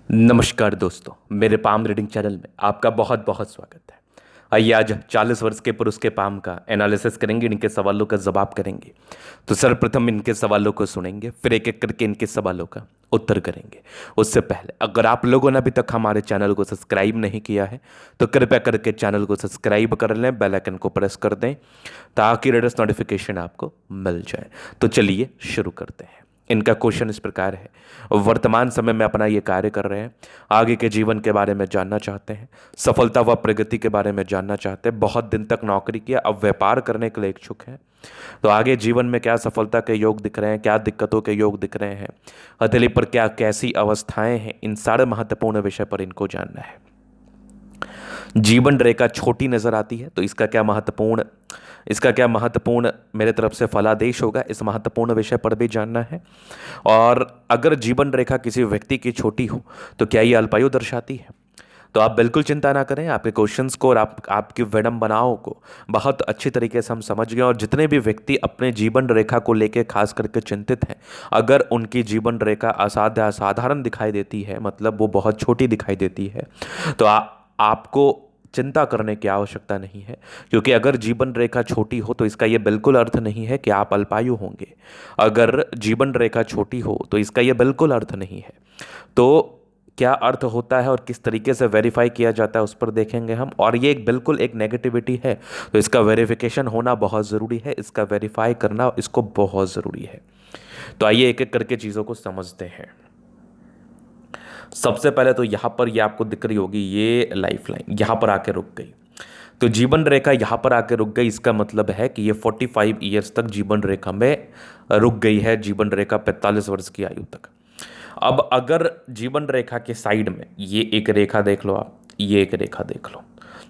नमस्कार दोस्तों, मेरे पाम रीडिंग चैनल में आपका बहुत बहुत स्वागत है। आइए आज 40 वर्ष के पुरुष के पाम का एनालिसिस करेंगे, इनके सवालों का जवाब करेंगे। तो सर्वप्रथम इनके सवालों को सुनेंगे, फिर एक एक करके इनके सवालों का उत्तर करेंगे। उससे पहले अगर आप लोगों ने अभी तक हमारे चैनल को सब्सक्राइब नहीं किया है तो कृपया करके चैनल को सब्सक्राइब कर लें, बेल आइकन को प्रेस कर दें ताकि लेटेस्ट नोटिफिकेशन आपको मिल जाए। तो चलिए शुरू करते हैं। इनका क्वेश्चन इस प्रकार है, वर्तमान समय में अपना ये कार्य कर रहे हैं, आगे के जीवन के बारे में जानना चाहते हैं, सफलता व प्रगति के बारे में जानना चाहते हैं, बहुत दिन तक नौकरी किया, अब व्यापार करने के लिए इच्छुक हैं। तो आगे जीवन में क्या सफलता के योग दिख रहे हैं, क्या दिक्कतों के योग दिख रहे हैं, हथेली पर क्या कैसी अवस्थाएं हैं, इन सारे महत्वपूर्ण विषय पर इनको जानना है। जीवन रेखा छोटी नजर आती है तो इसका क्या महत्वपूर्ण मेरे तरफ से फलादेश होगा, इस महत्वपूर्ण विषय पर भी जानना है। और अगर जीवन रेखा किसी व्यक्ति की छोटी हो तो क्या ये अल्पायु दर्शाती है? तो आप बिल्कुल चिंता ना करें, आपके क्वेश्चंस को और आपकी विडंबनाओं को बहुत अच्छी तरीके से हम समझ गए। और जितने भी व्यक्ति अपने जीवन रेखा को लेकर खास करके चिंतित हैं, अगर उनकी जीवन रेखा असाधारण दिखाई देती है, मतलब वो बहुत छोटी दिखाई देती है, तो आपको चिंता करने की आवश्यकता नहीं है। क्योंकि अगर जीवन रेखा छोटी हो तो इसका यह बिल्कुल अर्थ नहीं है कि आप अल्पायु होंगे। अगर जीवन रेखा छोटी हो तो इसका यह बिल्कुल अर्थ नहीं है। तो क्या अर्थ होता है और किस तरीके से वेरीफाई किया जाता है उस पर देखेंगे हम। और ये बिल्कुल एक नेगेटिविटी है, तो इसका वेरिफिकेशन होना बहुत ज़रूरी है, इसका वेरीफाई करना इसको बहुत ज़रूरी है। तो आइए एक एक करके चीज़ों को समझते हैं। सबसे पहले तो यहाँ पर ये आपको दिख रही होगी, ये लाइफ लाइन यहाँ पर आके रुक गई। तो जीवन रेखा यहाँ पर आके रुक गई, इसका मतलब है कि ये 45 ईयर्स तक जीवन रेखा में रुक गई है, जीवन रेखा 45 वर्ष की आयु तक। अब अगर जीवन रेखा के साइड में ये एक रेखा देख लो आप, ये एक रेखा देख लो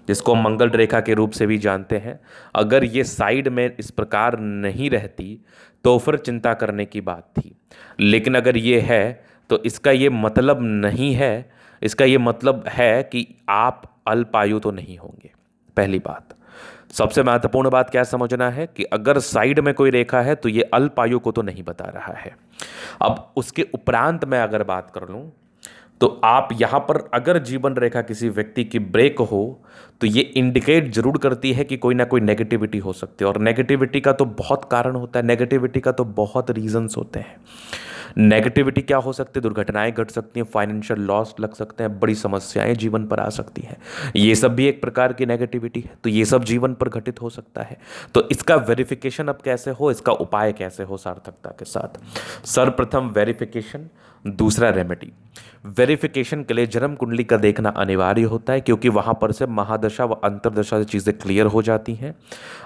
जिसको हम मंगल रेखा के रूप से भी जानते हैं। अगर ये साइड में इस प्रकार नहीं रहती तो फिर चिंता करने की बात थी। लेकिन अगर ये है तो इसका ये मतलब नहीं है, इसका ये मतलब है कि आप अल्पायु तो नहीं होंगे। पहली बात, सबसे महत्वपूर्ण बात क्या समझना है कि अगर साइड में कोई रेखा है तो ये अल्पायु को तो नहीं बता रहा है। अब उसके उपरांत मैं अगर बात कर लूं तो आप यहां पर अगर जीवन रेखा किसी व्यक्ति की ब्रेक हो तो ये इंडिकेट जरूर करती है कि कोई ना कोई नेगेटिविटी हो सकती है। और नेगेटिविटी का तो बहुत कारण होता है, नेगेटिविटी का तो बहुत रीजंस होते हैं। नेगेटिविटी क्या हो सकती है? दुर्घटनाएं घट सकती हैं, फाइनेंशियल लॉस लग सकते हैं, बड़ी समस्याएं जीवन पर आ सकती हैं। ये सब भी एक प्रकार की नेगेटिविटी है, तो ये सब जीवन पर घटित हो सकता है। तो इसका वेरिफिकेशन अब कैसे हो, इसका उपाय कैसे हो सार्थकता के साथ? सर्वप्रथम वेरिफिकेशन, दूसरा रेमेडी। वेरिफिकेशन के लिए जन्म कुंडली का देखना अनिवार्य होता है, क्योंकि वहां पर से महादशा व अंतरदशा से चीज़ें क्लियर हो जाती हैं।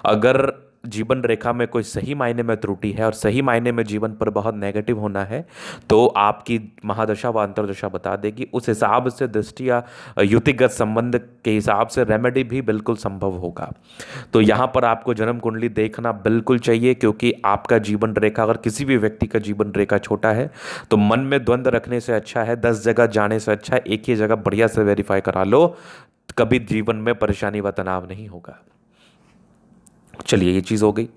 अगर जीवन रेखा में कोई सही मायने में त्रुटि है और सही मायने में जीवन पर बहुत नेगेटिव होना है तो आपकी महादशा व अंतरदशा बता देगी। उस हिसाब से दृष्टि या युतिगत संबंध के हिसाब से रेमेडी भी बिल्कुल संभव होगा। तो यहाँ पर आपको जन्म कुंडली देखना बिल्कुल चाहिए, क्योंकि आपका जीवन रेखा, अगर किसी भी व्यक्ति का जीवन रेखा छोटा है तो मन में द्वंद्व रखने से अच्छा है 10 जगह जाने से अच्छा है एक ही जगह बढ़िया से वेरीफाई करा लो, कभी जीवन में परेशानी व तनाव नहीं होगा। चलिए, ये चीज़ हो गई।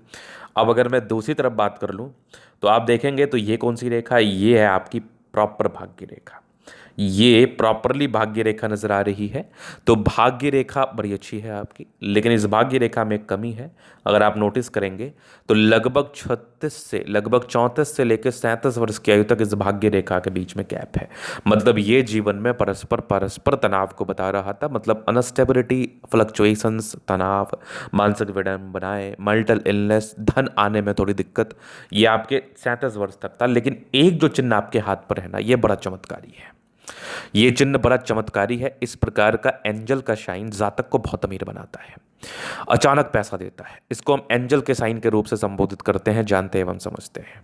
अब अगर मैं दूसरी तरफ बात कर लूँ तो आप देखेंगे तो ये कौन सी रेखा है? ये है आपकी प्रॉपर भाग्य रेखा। ये प्रॉपरली भाग्य रेखा नजर आ रही है। तो भाग्य रेखा बड़ी अच्छी है आपकी, लेकिन इस भाग्य रेखा में एक कमी है। अगर आप नोटिस करेंगे तो लगभग 34 से लेकर 37 वर्ष की आयु तक इस भाग्य रेखा के बीच में गैप है। मतलब ये जीवन में परस्पर परस्पर तनाव को बता रहा था, मतलब अनस्टेबिलिटी, फ्लक्चुएशंस, तनाव, मानसिक विडंबनाएं, मल्टीपल इलनेस, धन आने में थोड़ी दिक्कत, ये आपके 37 वर्ष तक था। लेकिन एक जो चिन्ह आपके हाथ पर है ना, ये बड़ा चमत्कारी है। ये चिन्ह बड़ा चमत्कारी है। इस प्रकार का एंजल का शाइन जातक को बहुत अमीर बनाता है, अचानक पैसा देता है। इसको हम एंजल के साइन के रूप से संबोधित करते हैं, जानते एवं समझते हैं।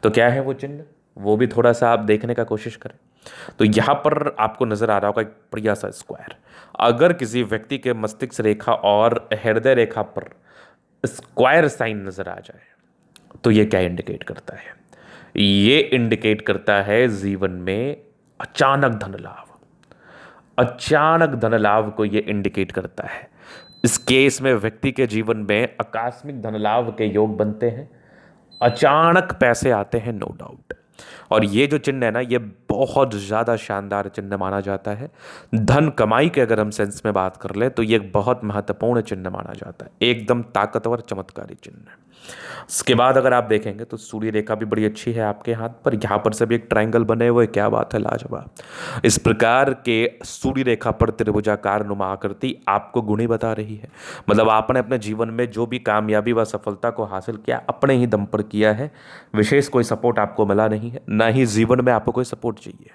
तो क्या है वो चिन्ह, वो भी थोड़ा सा आप देखने का कोशिश करें। तो यहां पर आपको नजर आ रहा होगा एक बढ़िया सा स्क्वायर। अगर किसी व्यक्ति के मस्तिष्क रेखा और हृदय रेखा पर स्क्वायर साइन नजर आ जाए तो ये क्या इंडिकेट करता है? ये इंडिकेट करता है जीवन में अचानक धन लाभ। अचानक धन लाभ को ये इंडिकेट करता है। इस केस में व्यक्ति के जीवन में आकस्मिक धन लाभ के योग बनते हैं, अचानक पैसे आते हैं, नो डाउट। और ये जो चिन्ह है ना, ये बहुत ज़्यादा शानदार चिन्ह माना जाता है। धन कमाई के अगर हम सेंस में बात कर ले तो ये एक बहुत महत्वपूर्ण चिन्ह माना जाता है, एकदम ताकतवर चमत्कारी चिन्ह है। इसके बाद अगर आप देखेंगे तो सूर्य रेखा भी बड़ी अच्छी है आपके हाथ पर, यहाँ पर से भी एक ट्रायंगल बने हुए, क्या बात है, लाजवाब। इस प्रकार के सूर्य रेखा पर त्रिभुजाकार नुमा आकृति आपको गुणी बता रही है। मतलब आपने अपने जीवन में जो भी कामयाबी व सफलता को हासिल किया अपने ही दम पर किया है, विशेष कोई सपोर्ट आपको मिला नहीं है, ना ही जीवन में आपको कोई सपोर्ट चाहिए।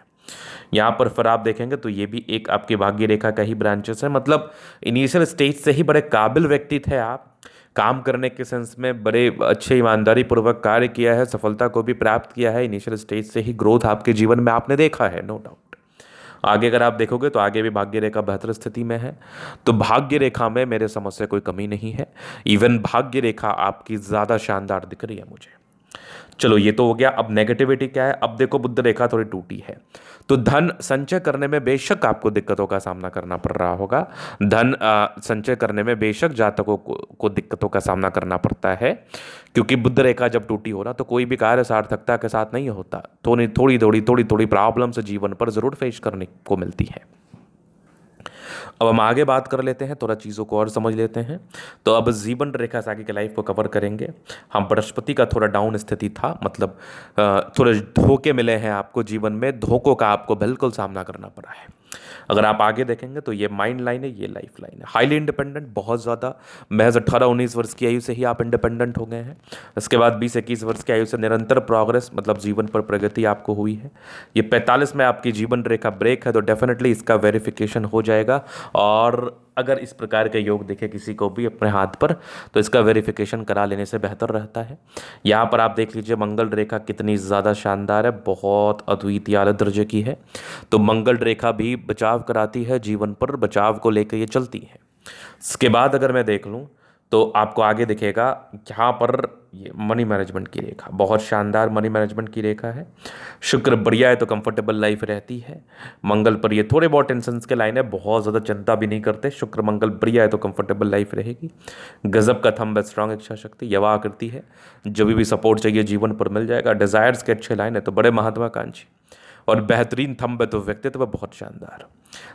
यहाँ पर फिर आप देखेंगे तो ये भी एक आपकी भाग्य रेखा का ही ब्रांचेस है। मतलब इनिशियल स्टेज से ही बड़े काबिल व्यक्ति थे आप, काम करने के सेंस में बड़े अच्छे ईमानदारी पूर्वक कार्य किया है, सफलता को भी प्राप्त किया है। इनिशियल स्टेज से ही ग्रोथ आपके जीवन में आपने देखा है, नो डाउट। आगे अगर आप देखोगे तो आगे भी भाग्य रेखा बेहतर स्थिति में है। तो भाग्य रेखा में मेरे समझ से कोई कमी नहीं है, इवन भाग्य रेखा आपकी ज़्यादा शानदार दिख रही है मुझे। चलो ये तो हो गया। अब नेगेटिविटी क्या है, अब देखो बुध रेखा थोड़ी टूटी है, तो धन संचय करने में बेशक आपको दिक्कतों का सामना करना पड़ रहा होगा। धन संचय करने में बेशक जातकों को दिक्कतों का सामना करना पड़ता है, क्योंकि बुध रेखा जब टूटी हो ना तो कोई भी कार्य सार्थकता के साथ नहीं होता। थोड़ी प्रॉब्लम्स जीवन पर जरूर फेस करने को मिलती है। अब हम आगे बात कर लेते हैं, थोड़ा चीज़ों को और समझ लेते हैं। तो अब जीवन रेखा से आगे के लाइफ को कवर करेंगे हम। बृहस्पति का थोड़ा डाउन स्थिति था, मतलब थोड़े धोखे मिले हैं आपको जीवन में, धोखों का आपको बिल्कुल सामना करना पड़ा है। अगर आप आगे देखेंगे तो ये माइंड लाइन है, ये लाइफ लाइन है। हाईली इंडिपेंडेंट, बहुत ज़्यादा, महज 18-19 वर्ष की आयु से ही आप इंडिपेंडेंट हो गए हैं। इसके बाद 20-21 वर्ष की आयु से निरंतर प्रोग्रेस, मतलब जीवन पर प्रगति आपको हुई है। ये 45 में आपकी जीवन रेखा ब्रेक है, तो डेफिनेटली इसका वेरिफिकेशन हो जाएगा। और अगर इस प्रकार के योग दिखे किसी को भी अपने हाथ पर, तो इसका वेरिफिकेशन करा लेने से बेहतर रहता है। यहाँ पर आप देख लीजिए मंगल रेखा कितनी ज़्यादा शानदार है, बहुत अद्वितीय आला दर्जे की है। तो मंगल रेखा भी बचाव कराती है, जीवन पर बचाव को लेकर ये चलती है। इसके बाद अगर मैं देख लूँ तो आपको आगे दिखेगा यहाँ पर ये मनी मैनेजमेंट की रेखा, बहुत शानदार मनी मैनेजमेंट की रेखा है। शुक्र बढ़िया है तो कंफर्टेबल लाइफ रहती है। मंगल पर ये थोड़े बहुत टेंशन के लाइन है, बहुत ज़्यादा चिंता भी नहीं करते। शुक्र मंगल बढ़िया है तो कंफर्टेबल लाइफ रहेगी। गजब का थंब है, स्ट्रांग इच्छा शक्ति, यवा आकृति है, जो भी सपोर्ट चाहिए जीवन पर मिल जाएगा। डिजायर्स के अच्छे लाइन है तो बड़े महत्वाकांक्षी, और बेहतरीन थंब है तो व्यक्तित्व बहुत शानदार।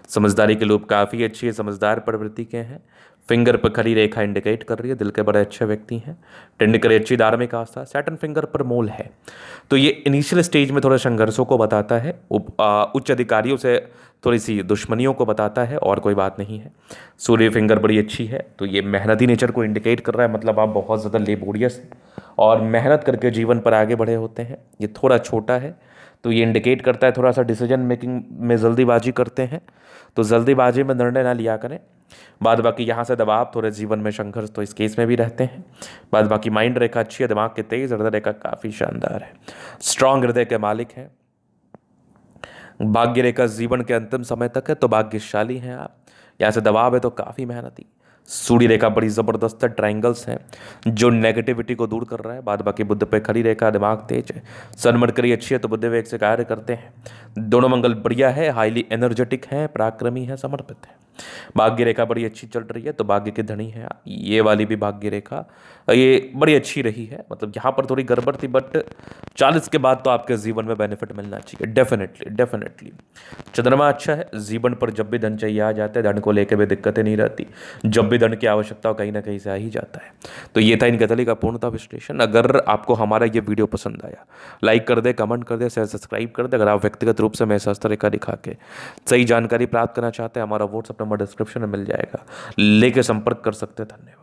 समझदारी के लोग काफ़ी अच्छी है, समझदार प्रवृत्ति के हैं। फिंगर पर खड़ी रेखा इंडिकेट कर रही है दिल के बड़े अच्छे व्यक्ति हैं। टेंडकरी अच्छी धार्मिक आस्था, सैटर्न फिंगर पर मूल है। तो ये इनिशियल स्टेज में थोड़े संघर्षों को बताता है, उच्च अधिकारियों से थोड़ी सी दुश्मनियों को बताता है, और कोई बात नहीं है। सूर्य फिंगर बड़ी अच्छी है तो ये मेहनती नेचर को इंडिकेट कर रहा है, मतलब आप बहुत ज़्यादा लेबोरियस और मेहनत करके जीवन पर आगे बढ़े होते हैं। ये थोड़ा छोटा है तो ये इंडिकेट करता है थोड़ा सा डिसीजन मेकिंग में जल्दीबाजी करते हैं, तो जल्दीबाजी में निर्णय ना लिया करें। बाद बाकी यहाँ से दबाव, थोड़े जीवन में संघर्ष तो इस केस में भी रहते हैं। बाद बाकी माइंड रेखा अच्छी है, दिमाग के तेज, हृदय रेखा काफ़ी शानदार है, स्ट्रांग हृदय के मालिक हैं। भाग्य रेखा जीवन के अंतिम समय तक है तो भाग्यशाली हैं आप। यहाँ से दबाव है तो काफ़ी मेहनती। सूर्य रेखा बड़ी ज़बरदस्त है, ट्रायंगल्स हैं जो नेगेटिविटी को दूर कर रहा है। बाद बाकी बुध पे खड़ी रेखा, दिमाग तेज है। सन मरकरी अच्छी है तो बुध वेग से कार्य करते हैं। दोनों मंगल बढ़िया है, हाईली एनर्जेटिक है, पराक्रमी है, समर्पित है। भाग्य रेखा बड़ी अच्छी चल रही है तो भाग्य की धनी है। ये वाली भी भाग्य रेखा ये बड़ी अच्छी रही है, मतलब यहाँ पर थोड़ी गड़बड़ थी, बट 40 के बाद तो आपके जीवन में बेनिफिट मिलना चाहिए, डेफिनेटली। चंद्रमा अच्छा है, जीवन पर जब भी धन चाहिए आ जाता है, धन को लेकर भी दिक्कतें नहीं रहती। जब भी धन की आवश्यकता हो कहीं ना कहीं से आ ही जाता है। तो ये था इनके तली का पूर्णतः विश्लेषण। अगर आपको हमारा ये वीडियो पसंद आया, लाइक कर दे, कमेंट कर दे, शेयर सब्सक्राइब कर दे। अगर आप व्यक्तिगत रूप से मैं शास्त्र दिखा के सही जानकारी प्राप्त करना चाहते हैं, हमारा व्हाट्सअप नंबर डिस्क्रिप्शन में मिल जाएगा, लेके संपर्क कर सकते हैं। धन्यवाद।